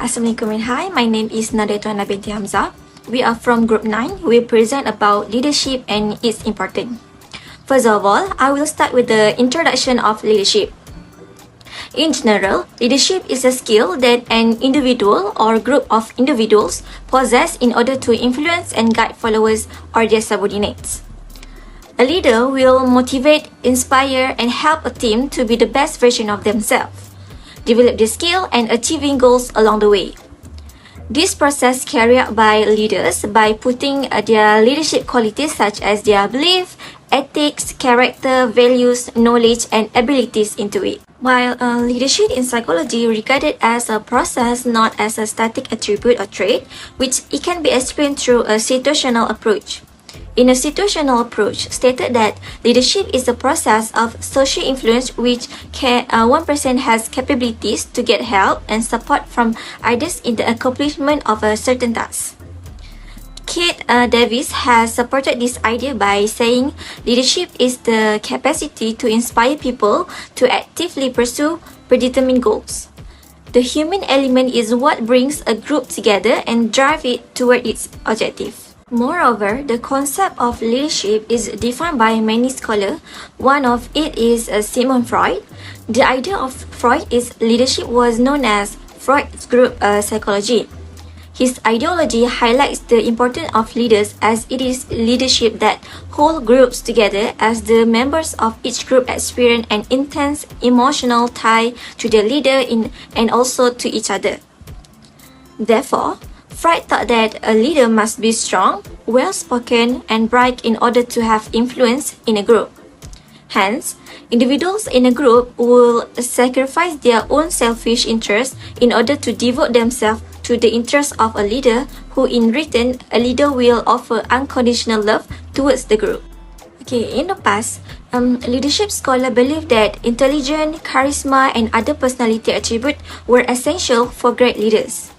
Assalamualaikum and hi, my name is Nadia Tuana binti Hamzah. We are from Group 9. We present about leadership and its importance. First of all, I will start with the introduction of leadership. In general, leadership is a skill that an individual or group of individuals possess in order to influence and guide followers or their subordinates. A leader will motivate, inspire, and help a team to be the best version of themselves, develop their skill, and achieving goals along the way. This process carried out by leaders by putting their leadership qualities such as their belief, ethics, character, values, knowledge, and abilities into it. While leadership in psychology regarded as a process, not as a static attribute or trait, which it can be explained through a situational approach. In a situational approach, stated that leadership is a process of social influence which one person has capabilities to get help and support from others in the accomplishment of a certain task. Kate Davis has supported this idea by saying leadership is the capacity to inspire people to actively pursue predetermined goals. The human element is what brings a group together and drives it toward its objective. Moreover, the concept of leadership is defined by many scholars. One of it is Sigmund Freud. The idea of Freud is leadership was known as Freud's group psychology. His ideology highlights the importance of leaders as it is leadership that holds groups together as the members of each group experience an intense emotional tie to their leader and also to each other. Therefore, Freud thought that a leader must be strong, well-spoken, and bright in order to have influence in a group. Hence, individuals in a group will sacrifice their own selfish interests in order to devote themselves to the interests of a leader who in return, a leader will offer unconditional love towards the group. Okay, in the past, leadership scholars believed that intelligence, charisma, and other personality attributes were essential for great leaders.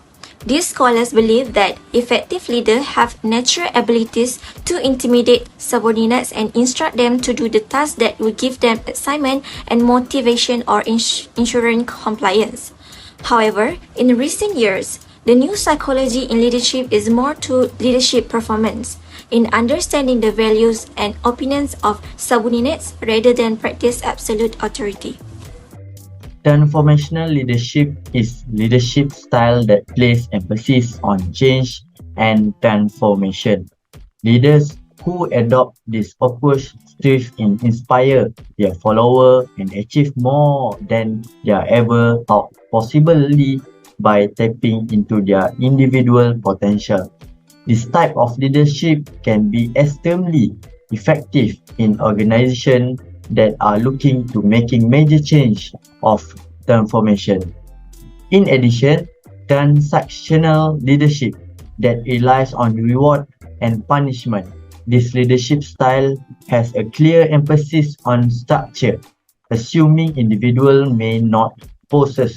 These scholars believe that effective leaders have natural abilities to intimidate subordinates and instruct them to do the tasks that will give them excitement and motivation or ensuring compliance. However, in recent years, the new psychology in leadership is more to leadership performance, in understanding the values and opinions of subordinates rather than practice absolute authority. Transformational leadership is leadership style that places emphasis on change and transformation. Leaders who adopt this approach strive to inspire their followers and achieve more than they ever thought possibly by tapping into their individual potential. This type of leadership can be extremely effective in organizations that are looking to making major change of transformation. In addition, transactional leadership that relies on reward and punishment. This leadership style has a clear emphasis on structure, assuming individuals may not possess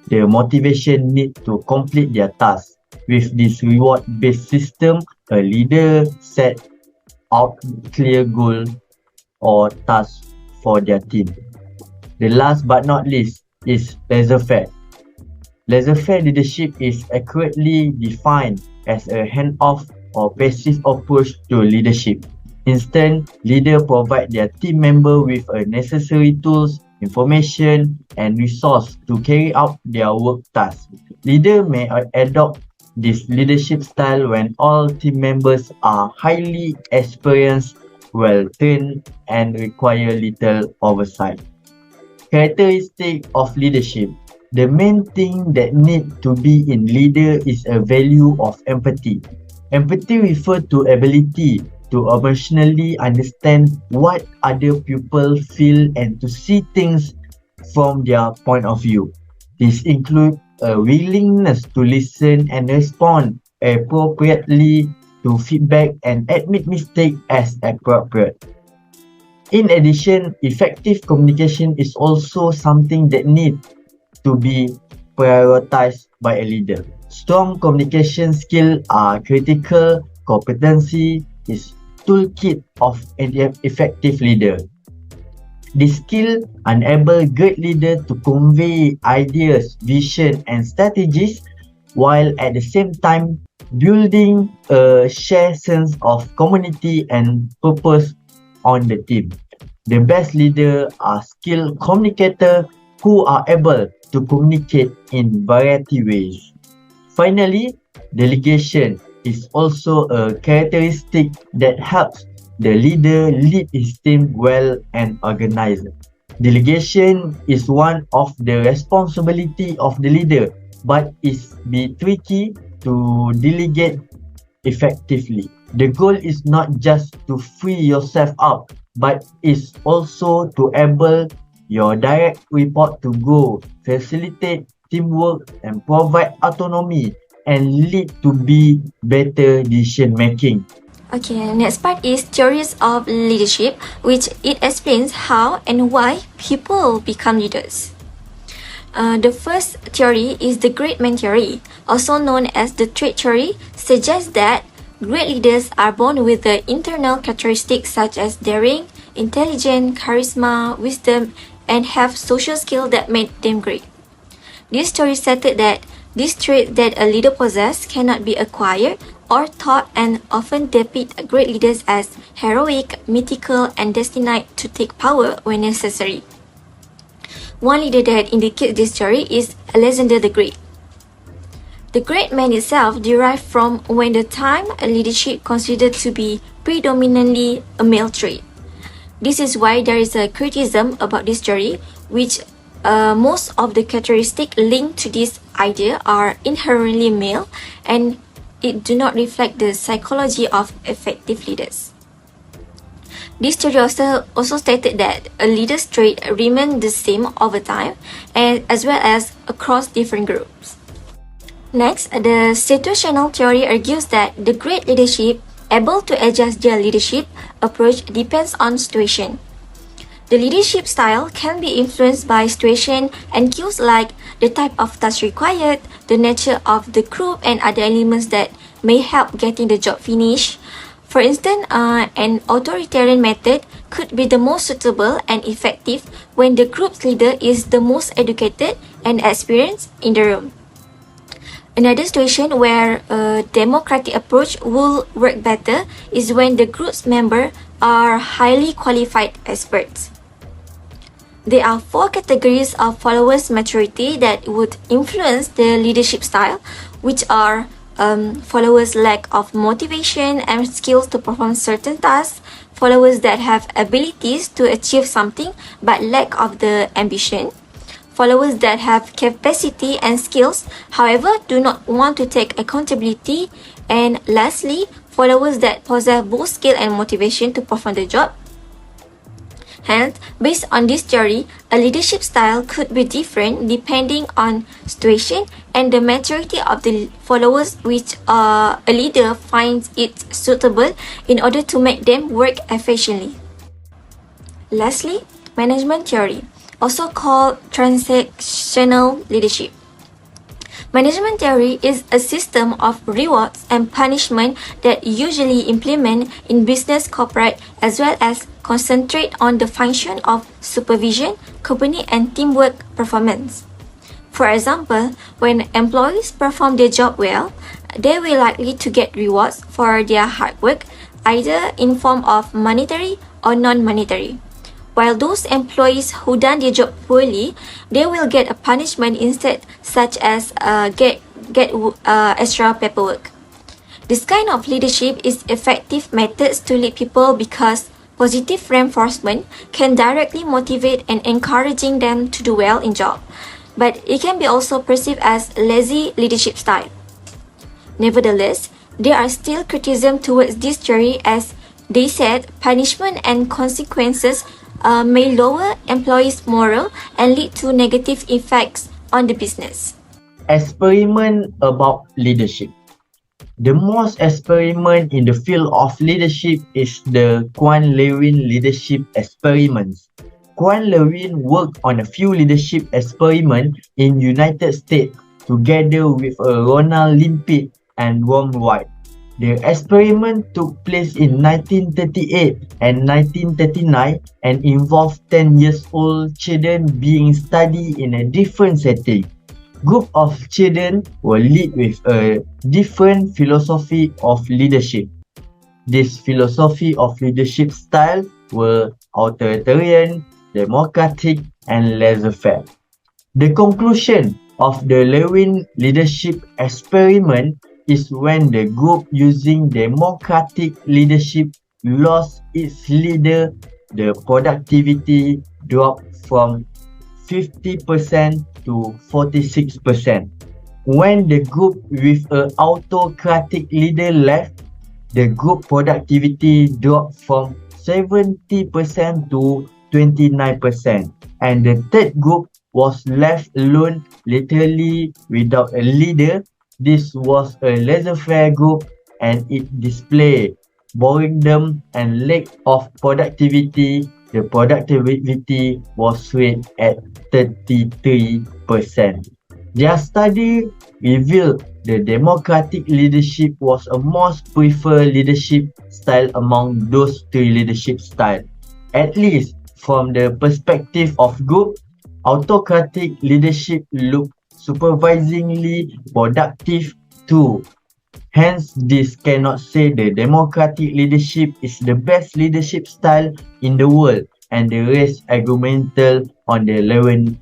the motivation need to complete their tasks. With this reward-based system, a leader set out clear goals or tasks for their team. The last but not least is laissez-faire. Laissez-faire leadership is accurately defined as a hand-off or passive approach to leadership. Instead, leaders provide their team members with a necessary tools, information, and resources to carry out their work tasks. Leaders may adopt this leadership style when all team members are highly experienced, well-trained, and require little oversight. Characteristic of leadership. The main thing that need to be in leader is a value of empathy. Empathy refers to ability to emotionally understand what other people feel and to see things from their point of view. This includes a willingness to listen and respond appropriately to feedback and admit mistakes as appropriate. In addition, effective communication is also something that needs to be prioritized by a leader. Strong communication skills are critical competency is toolkit of an effective leader. This skill enable great leaders to convey ideas, vision, and strategies while at the same time building a shared sense of community and purpose on the team. The best leaders are skilled communicators who are able to communicate in variety ways. Finally, delegation is also a characteristic that helps the leader lead his team well and organized. Delegation is one of the responsibility of the leader, but it's be tricky to delegate effectively. The goal is not just to free yourself up, but is also to enable your direct report to go, facilitate teamwork and provide autonomy and lead to be better decision making. Okay, next part is theories of leadership, which it explains how and why people become leaders. The first theory is the great man theory, also known as the trait theory, suggests that great leaders are born with the internal characteristics such as daring, intelligence, charisma, wisdom, and have social skills that make them great. This theory stated that these traits that a leader possesses cannot be acquired or taught and often depict great leaders as heroic, mythical, and destined to take power when necessary. One leader that indicates this theory is Alexander the Great. The great man itself derived from when the time leadership considered to be predominantly a male trait. This is why there is a criticism about this theory, which most of the characteristics linked to this idea are inherently male and it do not reflect the psychology of effective leaders. This theory also stated that a leader's trait remain the same over time and as well as across different groups. Next, the situational theory argues that the great leadership able to adjust their leadership approach depends on situation. The leadership style can be influenced by situation and cues like the type of task required, the nature of the group, and other elements that may help getting the job finished. For instance, an authoritarian method could be the most suitable and effective when the group's leader is the most educated and experienced in the room. Another situation where a democratic approach will work better is when the group's members are highly qualified experts. There are 4 categories of followers' maturity that would influence the leadership style, which are followers' lack of motivation and skills to perform certain tasks, followers that have abilities to achieve something but lack of the ambition, followers that have capacity and skills however do not want to take accountability, and lastly, followers that possess both skill and motivation to perform the job. Hence, based on this theory, a leadership style could be different depending on situation and the maturity of the followers which a leader finds it suitable in order to make them work efficiently. Lastly, management theory, also called transactional leadership. Management theory is a system of rewards and punishment that usually implement in business corporate as well as concentrate on the function of supervision, company and teamwork performance. For example, when employees perform their job well, they will likely to get rewards for their hard work, either in form of monetary or non-monetary. While those employees who done their job poorly, they will get a punishment instead, such as get extra paperwork. This kind of leadership is effective methods to lead people because positive reinforcement can directly motivate and encouraging them to do well in job, but it can be also perceived as lazy leadership style. Nevertheless, there are still criticism towards this theory as they said punishment and consequences may lower employees' morale and lead to negative effects on the business. Experiment about leadership. The most experiment in the field of leadership is the Quan Lewin leadership experiments. Quan Lewin worked on a few leadership experiments in United States together with Ronald Limpet and Ron White. The experiment took place in 1938 and 1939 and involved 10-year-old children being studied in a different setting. Group of children will lead with a different philosophy of leadership. This philosophy of leadership style were authoritarian, democratic, and laissez-faire. The conclusion of the Lewin leadership experiment is when the group using democratic leadership lost its leader, the productivity dropped from 50% to 46%. When the group with an autocratic leader left, the group productivity dropped from 70% to 29%, and the third group was left alone, literally without a leader. This was a laissez-faire group, and it displayed boredom and lack of productivity. The productivity was rate at 33%. Their study revealed the democratic leadership was a most preferred leadership style among those three leadership styles. At least from the perspective of group, autocratic leadership looked supervisingly productive too. Hence, this cannot say the democratic leadership is the best leadership style in the world, and the rest argumental on the Lewin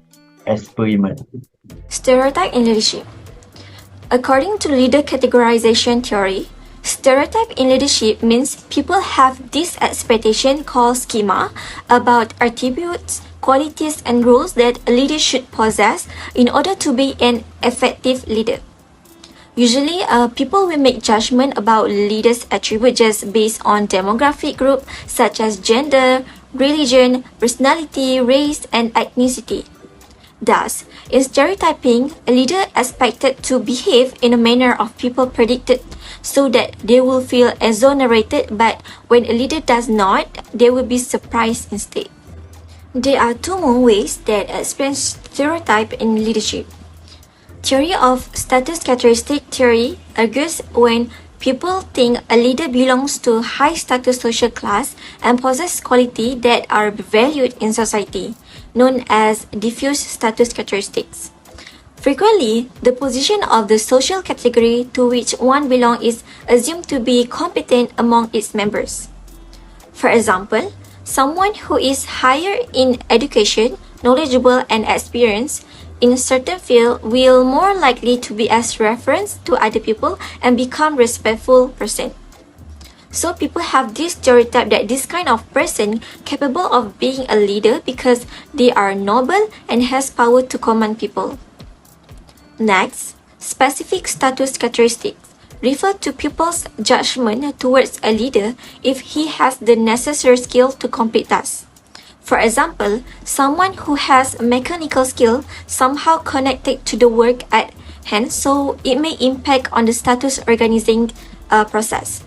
experiment. Stereotype in leadership. According to leader categorization theory, stereotype in leadership means people have this expectation called schema about attributes, qualities, and roles that a leader should possess in order to be an effective leader. Usually, people will make judgment about leaders' attributes just based on demographic group such as gender, religion, personality, race, and ethnicity. Thus, in stereotyping, a leader expected to behave in a manner of people predicted so that they will feel exonerated, but when a leader does not, they will be surprised instead. There are two more ways that explain stereotype in leadership. Theory of status characteristic theory argues when people think a leader belongs to a high status social class and possesses qualities that are valued in society, known as diffuse status characteristics. Frequently, the position of the social category to which one belongs is assumed to be competent among its members. For example, someone who is higher in education, knowledgeable, and experienced in a certain field will more likely to be as reference to other people and become respectful person. So people have this stereotype that this kind of person capable of being a leader because they are noble and has power to command people. Next, specific status characteristics refer to people's judgment towards a leader if he has the necessary skill to complete tasks. For example, someone who has mechanical skill somehow connected to the work at hand, so it may impact on the status organizing process.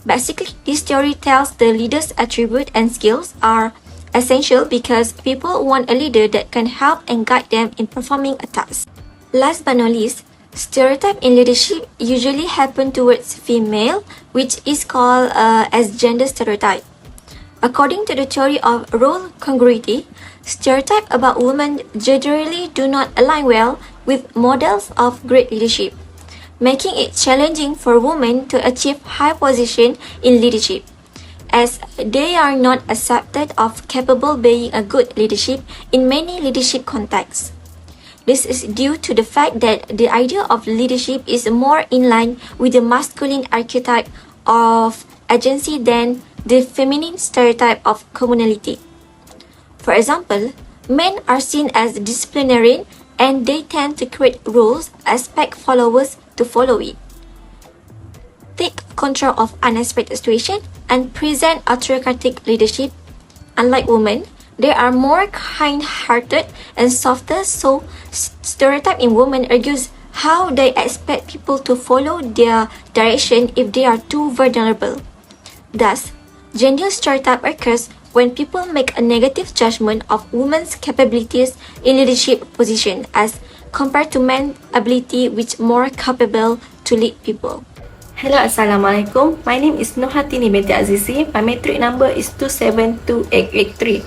Basically, this theory tells the leader's attribute and skills are essential because people want a leader that can help and guide them in performing a task. Last but not least, stereotype in leadership usually happen towards female, which is called as gender stereotype. According to the theory of role congruity, stereotypes about women generally do not align well with models of great leadership, making it challenging for women to achieve high position in leadership, as they are not accepted of capable being a good leadership in many leadership contexts. This is due to the fact that the idea of leadership is more in line with the masculine archetype of agency than the feminine stereotype of communality. For example, men are seen as disciplinarian and they tend to create rules, expect followers to follow it, take control of unexpected situations, and present autocratic leadership. Unlike women, they are more kind-hearted and softer, so stereotype in women argues how they expect people to follow their direction if they are too vulnerable. Thus, gender stereotype occurs when people make a negative judgment of women's capabilities in leadership position as compared to men's ability which more capable to lead people. Hello, Assalamualaikum. My name is Nurhatini binti Azizi. My metric number is 272883.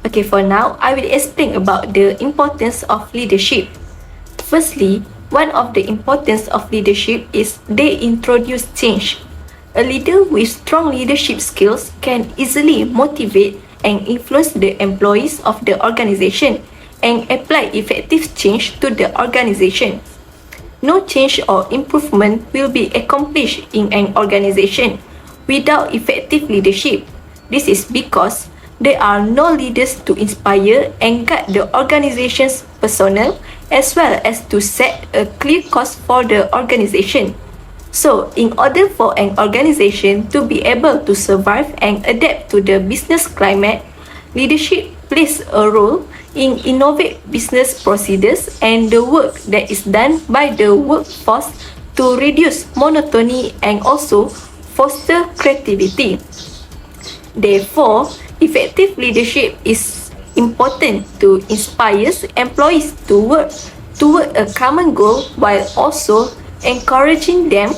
Okay, for now, I will explain about the importance of leadership. Firstly, one of the importance of leadership is they introduce change. A leader with strong leadership skills can easily motivate and influence the employees of the organization and apply effective change to the organization. No change or improvement will be accomplished in an organization without effective leadership. This is because there are no leaders to inspire and guide the organization's personnel as well as to set a clear course for the organization. So, in order for an organization to be able to survive and adapt to the business climate, leadership plays a role in innovate business procedures and the work that is done by the workforce to reduce monotony and also foster creativity. Therefore, effective leadership is important to inspire employees to work toward a common goal while also encouraging them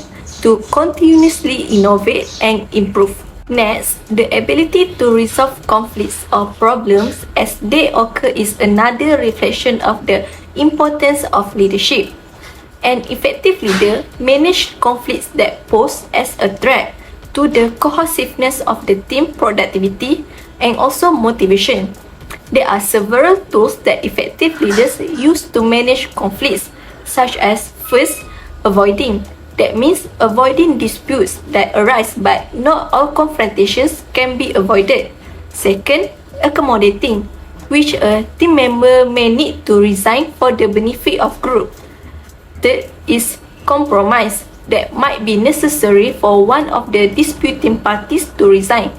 to continuously innovate and improve. Next, the ability to resolve conflicts or problems as they occur is another reflection of the importance of leadership. An effective leader manages conflicts that pose as a threat to the cohesiveness of the team productivity and also motivation. There are several tools that effective leaders use to manage conflicts, such as first, avoiding. That means avoiding disputes that arise, but not all confrontations can be avoided. Second, accommodating, which a team member may need to resign for the benefit of group. Third is compromise, that might be necessary for one of the disputing parties to resign.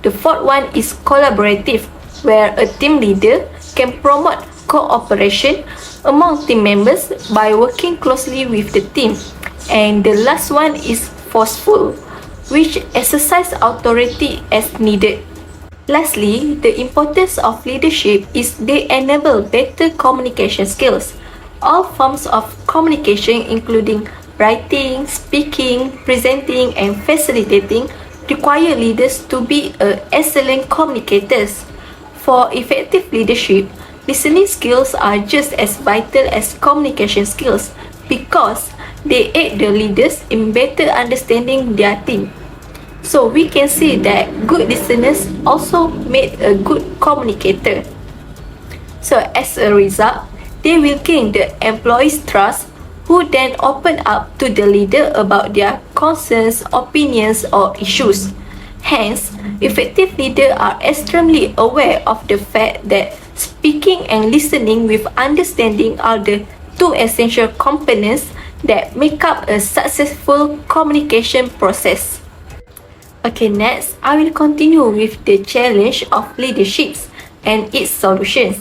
The fourth one is collaborative, where a team leader can promote cooperation among team members by working closely with the team. And the last one is forceful, which exercise authority as needed. Lastly, the importance of leadership is they enable better communication skills. All forms of communication, including writing, speaking, presenting, and facilitating, require leaders to be excellent communicators. For effective leadership, listening skills are just as vital as communication skills because they aid the leaders in better understanding their team. So we can see that good listeners also make a good communicator. So as a result, they will gain the employees' trust, who then open up to the leader about their concerns, opinions, or issues. Hence, effective leaders are extremely aware of the fact that speaking and listening with understanding are the two essential components that make up a successful communication process. Okay, next, I will continue with the challenge of leadership and its solutions.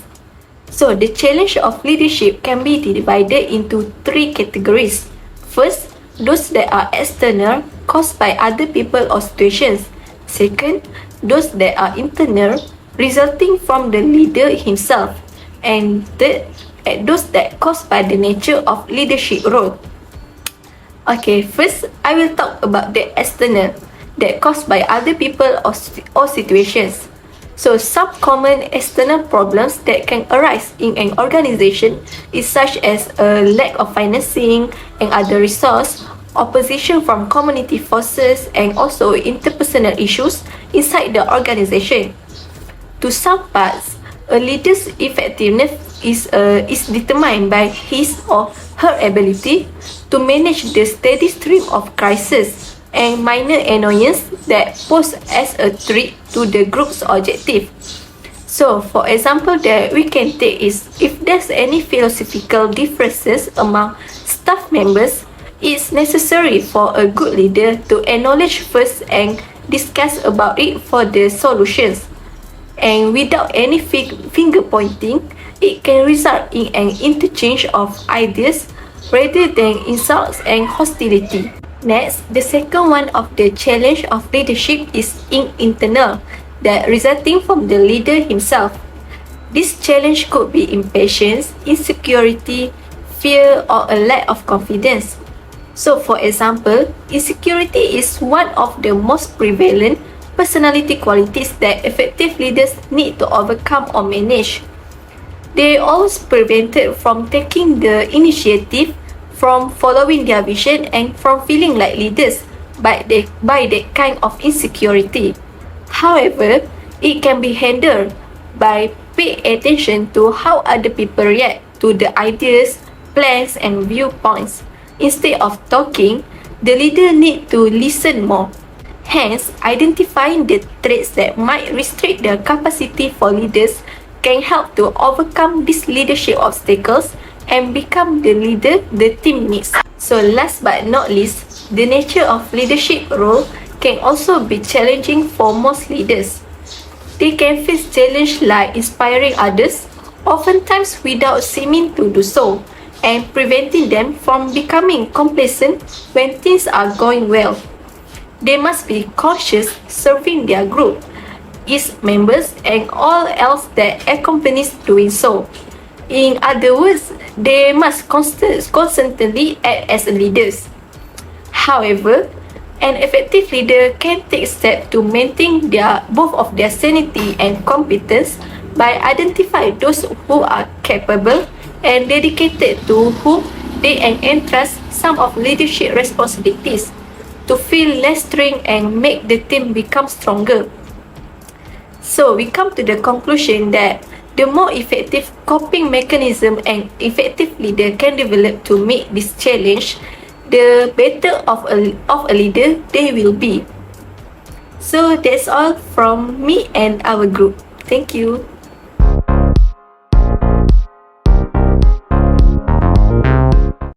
So, the challenge of leadership can be divided into three categories. First, those that are external, caused by other people or situations. Second, those that are internal, resulting from the leader himself. And third, those that caused by the nature of leadership role. Okay, first, I will talk about the external, that caused by other people or situations. So, some common external problems that can arise in an organization is such as a lack of financing and other resource, opposition from community forces, and also interpersonal issues inside the organization. To some parts, a leader's effectiveness is determined by his or her ability to manage the steady stream of crises and minor annoyance that pose as a threat to the group's objective. So, for example that we can take is if there's any philosophical differences among staff members, it's necessary for a good leader to acknowledge first and discuss about it for the solutions. And without any finger pointing, it can result in an interchange of ideas rather than insults and hostility. Next, the second one of the challenge of leadership is internal, that resulting from the leader himself. This challenge could be impatience, insecurity, fear, or a lack of confidence. So, for example, insecurity is one of the most prevalent personality qualities that effective leaders need to overcome or manage. They always prevented from taking the initiative, from following their vision, and from feeling like leaders by that kind of insecurity. However, it can be handled by paying attention to how other people react to the ideas, plans, and viewpoints. Instead of talking, the leader need to listen more. Hence, identifying the traits that might restrict their capacity for leaders can help to overcome these leadership obstacles and become the leader the team needs. So last but not least, the nature of leadership role can also be challenging for most leaders. They can face challenges like inspiring others, oftentimes without seeming to do so, and preventing them from becoming complacent when things are going well. They must be cautious serving their group, its members, and all else that accompanies doing so. In other words, they must constantly act as leaders. However, an effective leader can take steps to maintain both of their sanity and competence by identifying those who are capable and dedicated to whom they entrust some of leadership responsibilities to feel less strained and make the team become stronger. So we come to the conclusion that the more effective coping mechanism an effective leader can develop to meet this challenge, the better of a leader they will be. So that's all from me and our group. Thank you.